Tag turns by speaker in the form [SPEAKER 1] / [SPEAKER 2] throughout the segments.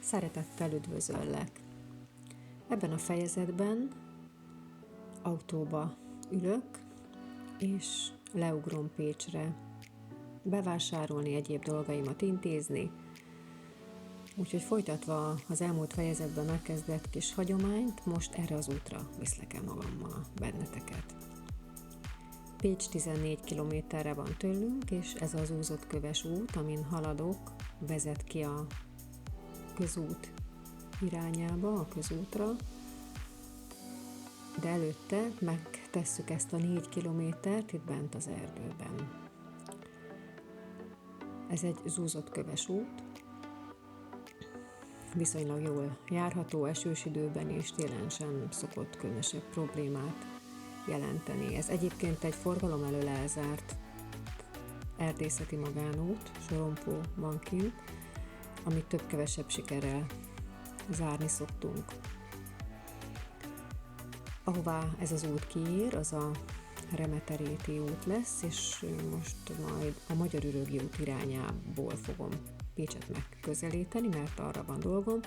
[SPEAKER 1] Szeretettel üdvözöllek! Ebben a fejezetben autóba ülök, és leugrom Pécsre bevásárolni, egyéb dolgaimat intézni. Úgyhogy folytatva az elmúlt fejezetben megkezdett kis hagyományt, most erre az útra viszlek el magammal benneteket. Pécs 14 kilométerre van tőlünk, és ez az úzott köves út, amin haladok, vezet ki a közút irányába, a közútra, de előtte megtesszük ezt a 4 kilométert itt bent az erdőben. Ez egy zúzott köves út, viszonylag jól járható, esős időben és télen sem szokott különösebb problémát jelenteni. Ez egyébként egy forgalom elől elzárt erdészeti magánút, sorompó van kint, amit több-kevesebb sikerrel zárni szoktunk. Ahová ez az út kiír, az a Remeteréti út lesz, és most majd a Magyarürögi út irányából fogom Pécset megközelíteni, mert arra van dolgom,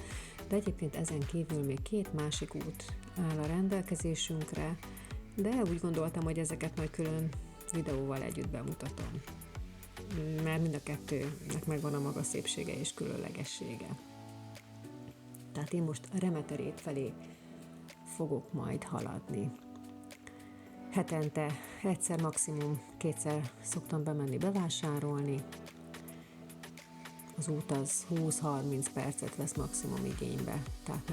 [SPEAKER 1] de egyébként ezen kívül még 2 másik út áll a rendelkezésünkre, de úgy gondoltam, hogy ezeket majd külön videóval együtt bemutatom, mert mind a kettőnek megvan a maga szépsége és különlegessége. Tehát én most a Remeterét felé fogok majd haladni. Hetente egyszer, maximum 2-szer szoktam bemenni bevásárolni. Az út az 20-30 percet vesz maximum igénybe, tehát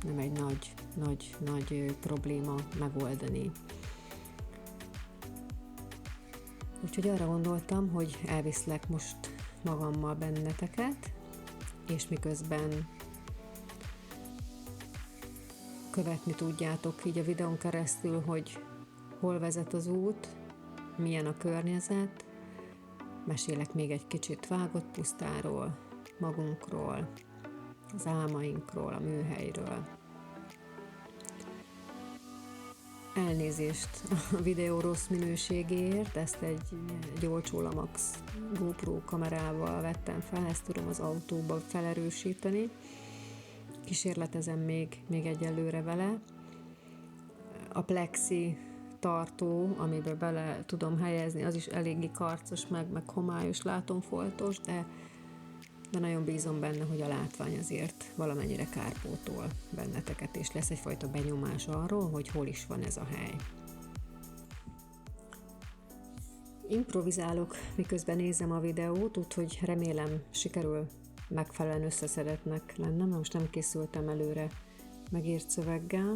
[SPEAKER 1] nem egy nagy probléma megoldani. Úgyhogy arra gondoltam, hogy elviszlek most magammal benneteket, és miközben követni tudjátok így a videón keresztül, hogy hol vezet az út, milyen a környezet, mesélek még egy kicsit Vágott pusztáról, magunkról, az álmainkról, a műhelyről. Elnézést a videó rossz minőségéért, ezt egy olcsó Lamax GoPro kamerával vettem fel, ezt tudom az autóba felerősíteni. Kísérletezem még egyelőre vele. A plexi tartó, amiben bele tudom helyezni, az is eléggé karcos, meg homályos, látomfoltos, de nagyon bízom benne, hogy a látvány azért valamennyire kárpótol benneteket, és lesz egyfajta benyomás arról, hogy hol is van ez a hely. Improvizálok, miközben nézem a videót, úgyhogy remélem sikerül megfelelően összeszedetnek lennem, most nem készültem előre megírt szöveggel.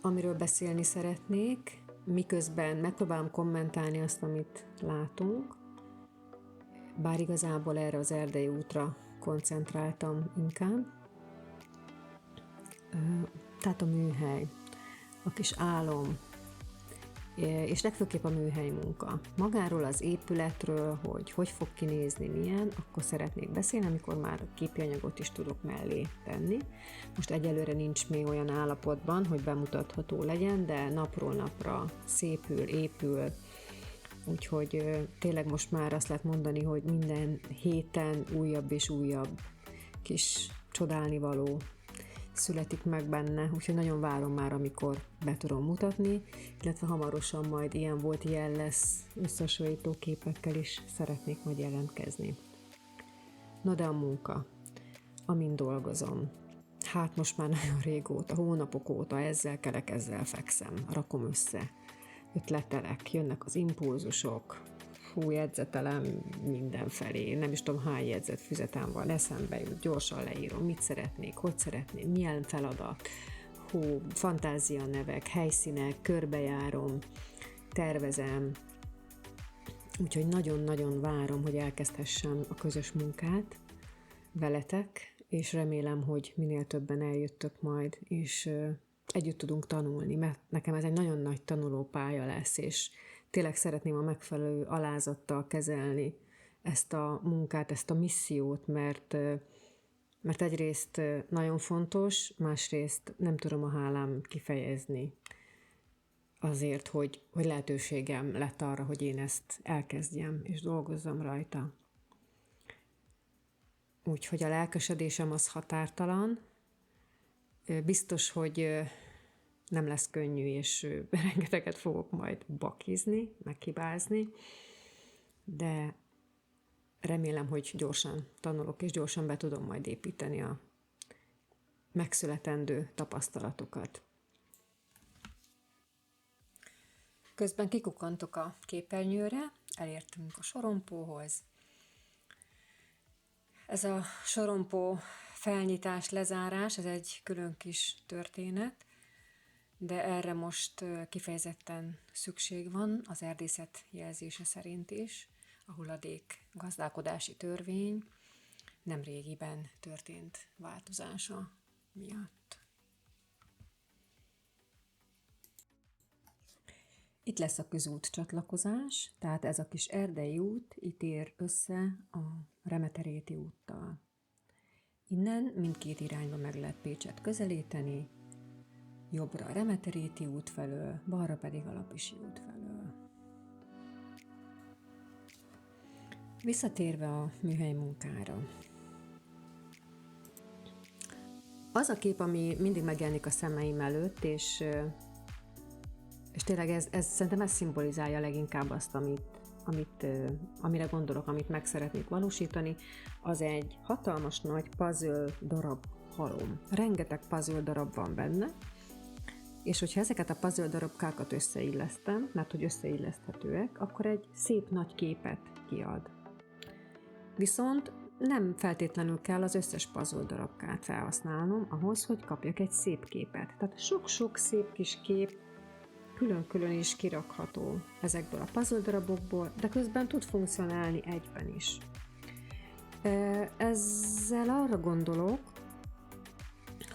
[SPEAKER 1] Amiről beszélni szeretnék, miközben megpróbálom kommentálni azt, amit látunk, bár igazából erre az erdei útra koncentráltam inkább. Tehát a műhely, a kis álom, és legfőképp a műhely munka. Magáról az épületről, hogy fog kinézni, milyen, akkor szeretnék beszélni, amikor már képi anyagot is tudok mellé tenni. Most egyelőre nincs még olyan állapotban, hogy bemutatható legyen, de napról napra szépül, épül, úgyhogy tényleg most már azt lehet mondani, hogy minden héten újabb és újabb kis csodálnivaló születik meg benne, úgyhogy nagyon várom már, amikor be tudom mutatni, illetve hamarosan majd ilyen volt, ilyen lesz, összehasonlító képekkel is szeretnék majd jelentkezni. No de a munka, amin dolgozom. Hát most már nagyon régóta, hónapok óta ezzel kelek, ezzel fekszem, rakom össze, ötletelek, jönnek az impulzusok, jegyzetelem mindenfelé, nem is tudom hány jegyzetfüzetem van, eszembe jut, gyorsan leírom, mit szeretnék, hogy szeretném, milyen feladat, fantázia nevek, helyszínek, körbejárom, tervezem, úgyhogy nagyon-nagyon várom, hogy elkezdhessem a közös munkát veletek, és remélem, hogy minél többen eljöttök majd, és együtt tudunk tanulni, mert nekem ez egy nagyon nagy tanulópálya lesz, és tényleg szeretném a megfelelő alázattal kezelni ezt a munkát, ezt a missziót, mert egyrészt nagyon fontos, másrészt nem tudom a hálám kifejezni azért, hogy lehetőségem lett arra, hogy én ezt elkezdjem, és dolgozzam rajta. úgyhogy a lelkesedésem az határtalan. Biztos, hogy nem lesz könnyű, és rengeteget fogok majd bakizni, meghibázni, de remélem, hogy gyorsan tanulok, és gyorsan be tudom majd építeni a megszületendő tapasztalatokat. Közben kikukkantok a képernyőre, elértünk a sorompóhoz. Ez a sorompó felnyitás, lezárás, ez egy külön kis történet, de erre most kifejezetten szükség van az erdészet jelzése szerint is. A hulladék gazdálkodási törvény nemrégiben történt változása miatt. Itt lesz a közút csatlakozás, tehát ez a kis erdei út itt ér össze a Remeteréti úttal. Innen mindkét irányba meg lehet Pécset közelíteni, jobbra a Remeteréti út felől, balra pedig a Lapisi út felől. Visszatérve a műhely munkára. Az a kép, ami mindig megjelenik a szemeim előtt, és tényleg ez szerintem ez szimbolizálja leginkább azt, amire gondolok, amit meg szeretnék valósítani, az egy hatalmas nagy puzzle darab halom. Rengeteg puzzle darab van benne, és hogyha ezeket a puzzle darabkákat összeillesztem, mert hogy összeilleszthetőek, akkor egy szép nagy képet kiad. Viszont nem feltétlenül kell az összes puzzle darabkát felhasználnom ahhoz, hogy kapjak egy szép képet. Tehát sok-sok szép kis kép külön-külön is kirakható ezekből a puzzle darabokból, de közben tud funkcionálni egyben is. Ezzel arra gondolok,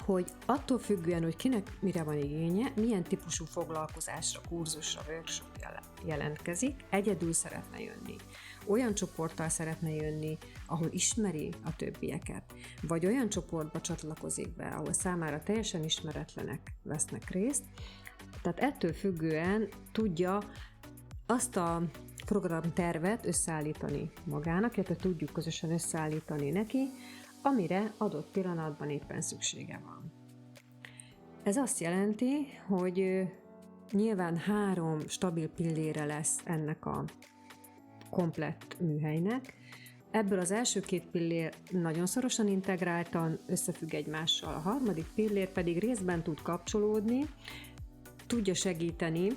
[SPEAKER 1] hogy attól függően, hogy kinek mire van igénye, milyen típusú foglalkozásra, kurzusra, workshop jelentkezik, egyedül szeretne jönni. Olyan csoporttal szeretne jönni, ahol ismeri a többieket, vagy olyan csoportba csatlakozik be, ahol számára teljesen ismeretlenek vesznek részt. Tehát ettől függően tudja azt a programtervet összeállítani magának, illetve tudjuk közösen összeállítani neki, amire adott pillanatban éppen szüksége van. Ez azt jelenti, hogy nyilván 3 stabil pillére lesz ennek a komplett műhelynek. Ebből az első 2 pillér nagyon szorosan integráltan összefügg egymással, a harmadik pillér pedig részben tud kapcsolódni, tudja segíteni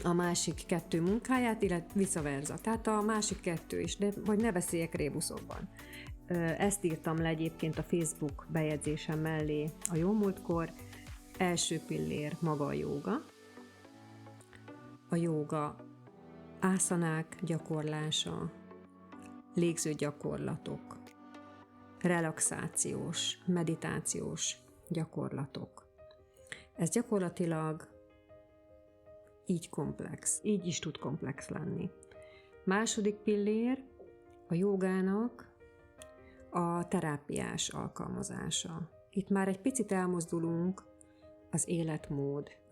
[SPEAKER 1] a másik 2 munkáját, illetve vice versa. Tehát a másik 2 is, de vagy ne beszéljek rébuszokban. Ezt írtam le egyébként a Facebook bejegyzésem mellé a jómúltkor. Első pillér maga a jóga. A jóga ászanák gyakorlása, légző gyakorlatok, relaxációs, meditációs gyakorlatok. Ez gyakorlatilag így komplex, így is tud komplex lenni. Második pillér a jógának a terápiás alkalmazása. Itt már egy picit elmozdulunk az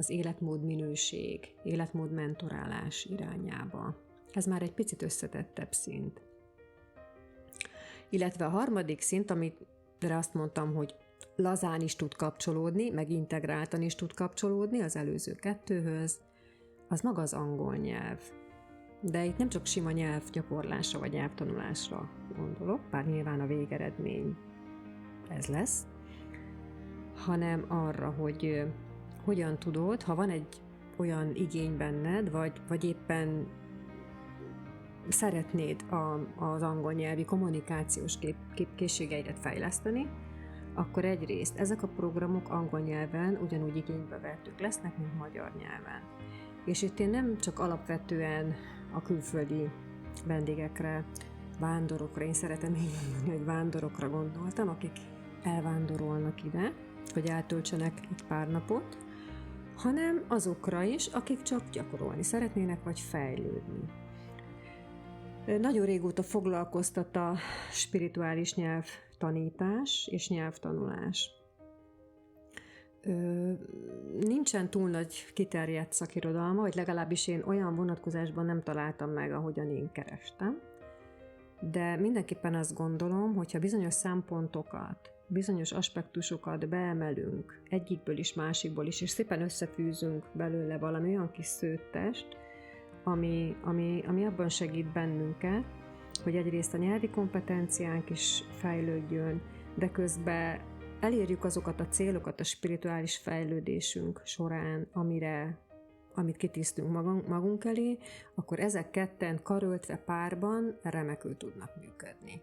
[SPEAKER 1] életmód minőség, életmód mentorálás irányába. Ez már egy picit összetettebb szint. Illetve a harmadik szint, amire azt mondtam, hogy lazán is tud kapcsolódni, meg integráltan is tud kapcsolódni az előző 2-höz, az maga az angol nyelv. De itt nem csak sima nyelvgyakorlásra vagy nyelvtanulásra gondolok, bár nyilván a végeredmény ez lesz, hanem arra, hogy hogyan tudod, ha van egy olyan igény benned, vagy éppen szeretnéd az angol nyelvi kommunikációs készségeidet fejleszteni, akkor egyrészt ezek a programok angol nyelven ugyanúgy igénybe vehetők lesznek, mint magyar nyelven. És itt én nem csak alapvetően a külföldi vendégekre, vándorokra, én szeretem így mondani, hogy vándorokra gondoltam, akik elvándorolnak ide, hogy eltöltsenek itt pár napot, hanem azokra is, akik csak gyakorolni szeretnének, vagy fejlődni. Nagyon régóta foglalkoztat a spirituális nyelvtanítás és nyelvtanulás. Nincsen túl nagy kiterjedt szakirodalma, vagy legalábbis én olyan vonatkozásban nem találtam meg, ahogyan én kerestem. de mindenképpen azt gondolom, hogyha bizonyos szempontokat, bizonyos aspektusokat beemelünk egyikből is, másikból is, és szépen összefűzünk belőle valami olyan kis szőttest, ami abban segít bennünket, hogy egyrészt a nyelvi kompetenciánk is fejlődjön, de közben elérjük azokat a célokat a spirituális fejlődésünk során, amit kitűztünk magunk elé, akkor ezek ketten karöltve párban remekül tudnak működni.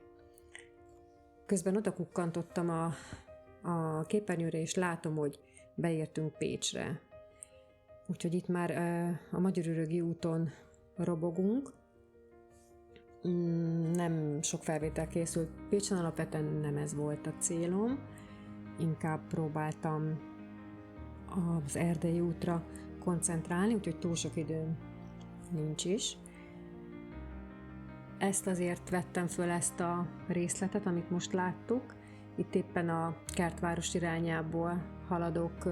[SPEAKER 1] Közben oda kukkantottam a képernyőre, és látom, hogy beértünk Pécsre. Úgyhogy itt már a Magyarörögi úton robogunk. Nem sok felvétel készült Pécsen, alapvetően nem ez volt a célom. Inkább próbáltam az Erdélyi útra koncentrálni, úgyhogy túl sok időm nincs is. Ezt azért vettem föl, ezt a részletet, amit most láttuk. Itt éppen a Kertváros irányából haladok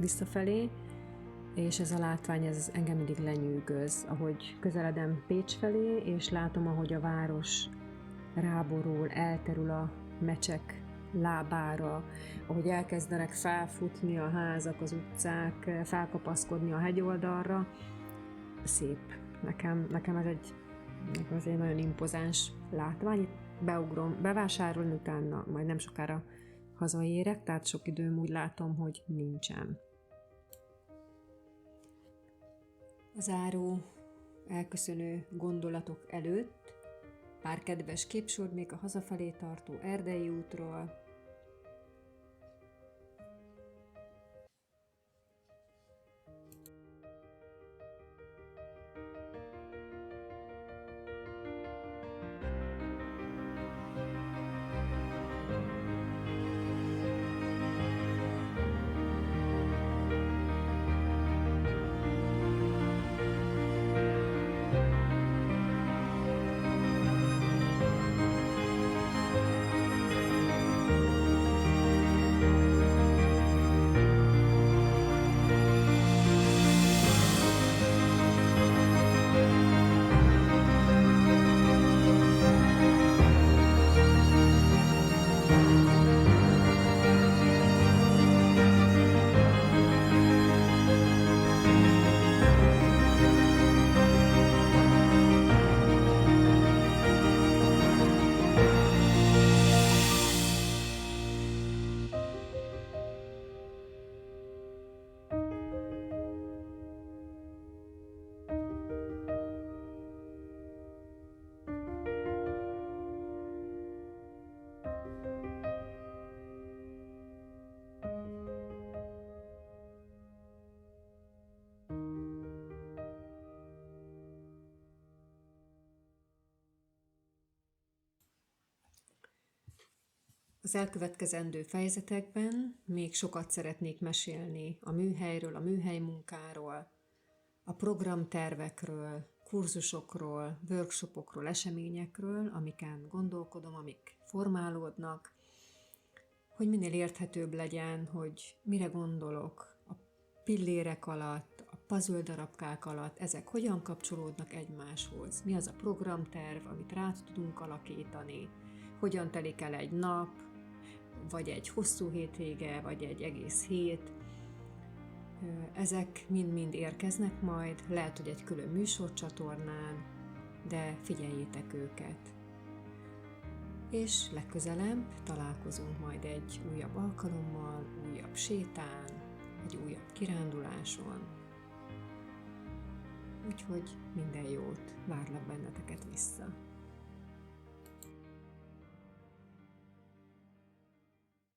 [SPEAKER 1] visszafelé, és ez a látvány, ez engem mindig lenyűgöz, ahogy közeledem Pécs felé, és látom, ahogy a város ráborul, elterül a mecsek lábára, ahogy elkezdenek felfutni a házak, az utcák, felkapaszkodni a hegyoldalra. Szép. Nekem ez egy nagyon impozáns látvány. Itt beugrom bevásárolni, utána majd nem sokára hazaérek, tehát sok időm úgy látom, hogy nincsen. A záró, elköszönő gondolatok előtt pár kedves képsor még a hazafelé tartó Erdélyi útról. Az elkövetkezendő fejezetekben még sokat szeretnék mesélni a műhelyről, a műhelymunkáról, a programtervekről, kurzusokról, workshopokról, eseményekről, amiken gondolkodom, amik formálódnak, hogy minél érthetőbb legyen, hogy mire gondolok a pillérek alatt, a puzzle darabkák alatt, ezek hogyan kapcsolódnak egymáshoz, mi az a programterv, amit rá tudunk alakítani, hogyan telik el egy nap, vagy egy hosszú hétvége, vagy egy egész hét. Ezek mind-mind érkeznek majd, lehet, hogy egy külön műsorcsatornán, de figyeljétek őket. És legközelebb találkozunk majd egy újabb alkalommal, újabb sétán, egy újabb kiránduláson. Úgyhogy minden jót, várlak benneteket vissza.